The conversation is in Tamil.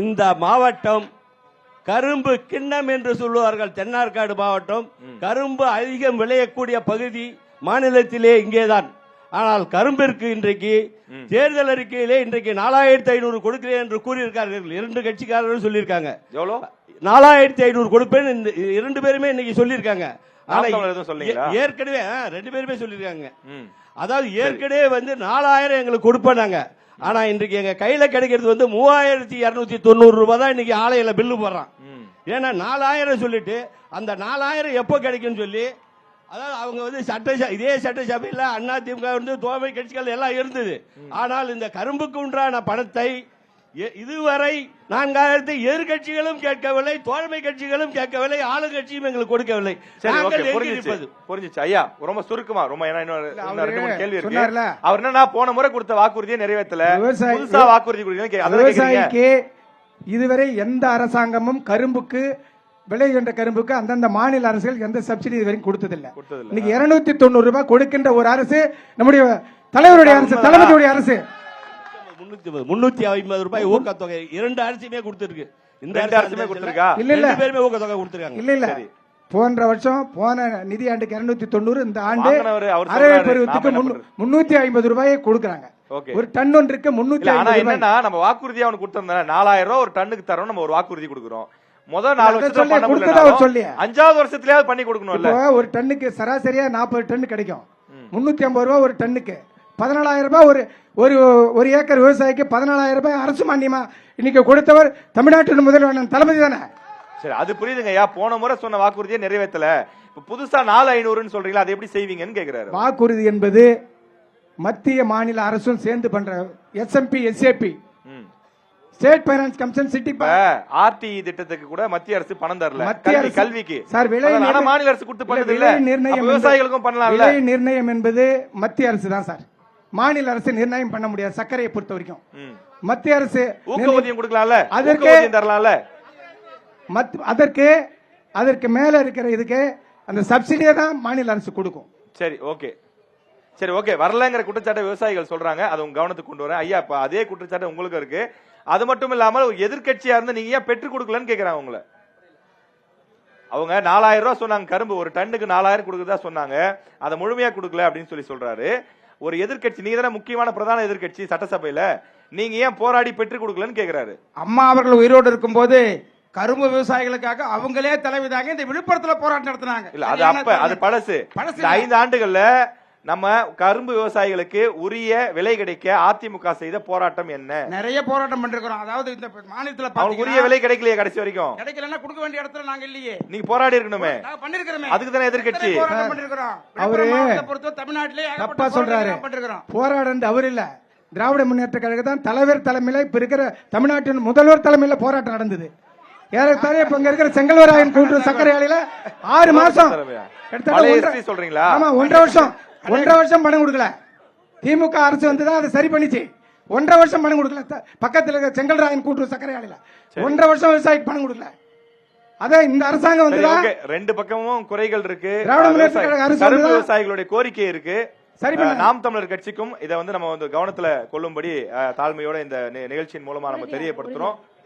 இந்த மாவட்டம் கரும்பு கிண்ணம் என்று சொல்லுவார்கள். தென்னார்காடு மாவட்டம் கரும்பு அதிகம் விளையக்கூடிய பகுதி மாநிலத்திலே இங்கேதான். ஆனால் கரும்பிற்கு இன்றைக்கு தேர்தல் அறிக்கையிலே இன்றைக்கு 4500 கொடுக்கிறேன் என்று கூறியிருக்கார்கள். 2 கட்சிக்காரர்கள் சொல்லியிருக்காங்க. 4500 கொடுப்பேன் இரண்டு பேருமே இன்னைக்கு சொல்லியிருக்காங்க. ஏற்கனவே 2 பேருமே சொல்லியிருக்காங்க. அதாவது ஏற்கனவே 4000 எங்களுக்கு கொடுப்பாங்க. ஆனா இன்றைக்கு எங்க கையில கிடைக்கிறது 3290 ரூபாய் தான் இன்னைக்கு ஆலையில பில்லு போடுறான். ஏன்னா 4000 சொல்லிட்டு அந்த 4000 எப்போ கிடைக்கும் சொல்லி, அதாவது அவங்க இதே சட்டசபையில் அண்ணா திமுக தோல்மை கட்சிகள் எல்லாம் இருந்தது. ஆனால் இந்த கரும்புக்கு உண்டான பணத்தை இதுவரை 4000 எதிர்கட்சிகளும் கேட்கவில்லை, தோழமை கட்சிகளும் கேட்கவில்லை, ஆளுங்கட்சியும் எங்களுக்கு கொடுக்கவில்லை. புரிஞ்சிச்சு ஐயா. ரொம்ப சுருக்கமா ரொம்ப கேள்வி இருக்கு. அவர் என்ன போன முறை கொடுத்த வாக்குறுதியை நிறைவேற்றல, புதுசா வாக்குறுதி விவசாயிக்கு இதுவரை எந்த அரசாங்கமும் கரும்புக்கு விளைகின்ற கரும்புக்கு அந்தந்த மாநில அரசுகள் எந்த சப்சிடி இதுவரைக்கும் கொடுத்ததில்லை. இன்னைக்கு 290 ரூபாய் கொடுக்கின்ற ஒரு அரசு நம்முடைய தலைவருடைய அரசு, தளபதியுடைய அரசு. 350 ரூபாய் ஊக்கத்தொகை 2 அரசுமே கொடுத்திருக்கு. இந்த அரசுமே கொடுத்திருக்கா? இல்ல பேருமே ஊக்கத்தொகை கொடுத்திருக்காங்க. இல்ல போன்ற வருஷம் போன நிதியாண்டுக்கு 290, இந்த ஆண்டு அரைவை பருவத்துக்கு 350 ரூபாயை கொடுக்கறாங்க. ஒரு டன் ஒன்றுக்கு 350. என்னன்னா நம்ம வாக்குறுதி அவனுக்கு கொடுத்திருந்தா 4000 ரூபாய் ஒரு டன்னுக்கு தரோம். நம்ம ஒரு வாக்குறுதி கொடுக்கிறோம். முதல் 4 வருஷத்துல பண்ண முடியல, 5வது வருஷத்துலயாவது பண்ணி கொடுக்கணும்ல. ஒரு டன்னுக்கு சராசரியா 40 டன் கிடைக்கும். 350 ரூபாய் ஒரு டன்னுக்கு. 14000 ரூபாய் ஒரு ஏக்கர் விவசாயிக்கு 14000 ரூபாய் அரசு மானியமா இன்னைக்கு கொடுத்தவர் தமிழ்நாட்டின் முதல்வர் தளபதி தானே. சரி, அது புரியுதுங்க ஐயா. போன முறை சொன்ன வாக்குறுதியை நிறைவேற்றல, இப்ப புதுசா 4500 சொல்றீங்களா, அது எப்படி செய்வீங்கன்னு கேக்குறாரு. வாக்குறுதி என்பது மத்திய மாநில அரசும் சேர்ந்து பண்ற SMP SAP state finance commission city ஆர்டி திட்டத்துக்கு கூட மத்திய அரசு பணம் தரல. கல்விக்கு சார் மாநில அரசு கொடுத்து பண்ணது இல்ல, விவசாயிகளுக்கும் பண்ணலாம். விலை நிர்ணயம் என்பது மத்திய அரசு தான் சார். மாநில அரசு நிர்ணயம் பண்ண முடியாது. சர்க்கரையை பொறுத்த வரைக்கும் மத்திய அரசு ஊக்கத்தொகையும் கொடுக்கலாம்ல, தரலாம்ல. அதற்கு மேல இருக்கிற இதுக்கு அந்த சப்சிடியை தான் மாநில அரசு கொடுக்கும். சரி ஓகே வரலங்கிற குற்றச்சாட்டை விவசாயிகள் சொல்றாங்க. அது உங்க கவனத்துக்கு கொண்டு வரேன் ஐயா. இப்ப அதே குற்றச்சாட்டு உங்களுக்கு இருக்கு. அது மட்டும் இல்லாமல் எதிர்கட்சியா இருந்து நீங்க ஏன் பெற்றுக் கொடுக்கலன்னு கேக்குறாங்க உங்களை. அவங்க 4000 ரூபாய் சொன்னாங்க, கரும்பு ஒரு டன்னுக்கு 4000 கொடுக்கறதா சொன்னாங்க, அதை முழுமையா கொடுக்கல அப்படின்னு சொல்றாரு. ஒரு எதிர்கட்சி, நீங்க தானே முக்கியமான பிரதான எதிர்கட்சி சட்டசபையில, நீங்க ஏன் போராடி பெற்றுக் கொடுக்கலன்னு கேக்குறாரு. அம்மா அவர்கள் உயிரோடு இருக்கும் போது கரும்பு விவசாயிகளுக்காக அவங்களே தலைவிதாங்க இந்த விழுப்புரத்துல போராட்டம் நடத்தினாங்க. இல்ல அது பழசு. 5 ஆண்டுகள்ல நம்ம கரும்பு விவசாயிகளுக்கு உரிய விலை கிடைக்க அதிமுக செய்த போராட்டம் என்ன? நிறைய போராட்டம் பண்ணிருக்கிறோம். அதாவது இந்த மாநிலத்துல உரிய விலை கிடைக்கலையே, கடைசி வரைக்கும் கிடைக்கலன்னா கொடுக்க வேண்டிய இடத்துல நாங்க இல்லையே. நீங்க போராடி இருக்கணுமே. பண்ணிருக்கிறோம். அதுக்கு தானே எதிர்கட்சி அவரு தமிழ்நாட்டிலே தப்பா சொல்றாரு. போராடுறது அவர் இல்ல, திராவிட முன்னேற்ற கழகம் தான் தலைவர் தலைமையில இப்ப இருக்கிற தமிழ்நாட்டின் முதல்வர் தலைமையில போராட்டம் நடந்தது. ஏறத்தாழ இப்ப இங்க இருக்கிற செங்கல்வராயன் கூட்டுறவு சர்க்கரை ஆலையில 6 மாசம் சொல்றீங்களா? ஆமா, 1.5 வருஷம் பணம் கொடுக்கல. திமுக அரசு வந்துதான் அதை சரி பண்ணிச்சு. 1.5 வருஷம் பணம் கொடுக்கல. பக்கத்தில் இருக்க செங்கல்ராயன் கூட்டுறவு சர்க்கரை ஆலையில 1.5 வருஷம் விவசாயிக்கு பணம் கொடுக்கல. அதான் இந்த அரசாங்கம் வந்துதான். 2 பக்கமும் குறைகள் இருக்கு. திராவிட முன்னேற்ற கழக அரசு விவசாயிகளுடைய கோரிக்கை இருக்கு. நாம் தமிழர் கட்சிக்கும் இதை நம்ம கவனத்துல கொள்ளும்படி தாழ்மையோட இந்த நிகழ்ச்சியின் மூலமா நம்ம தெரியப்படுத்துறோம்.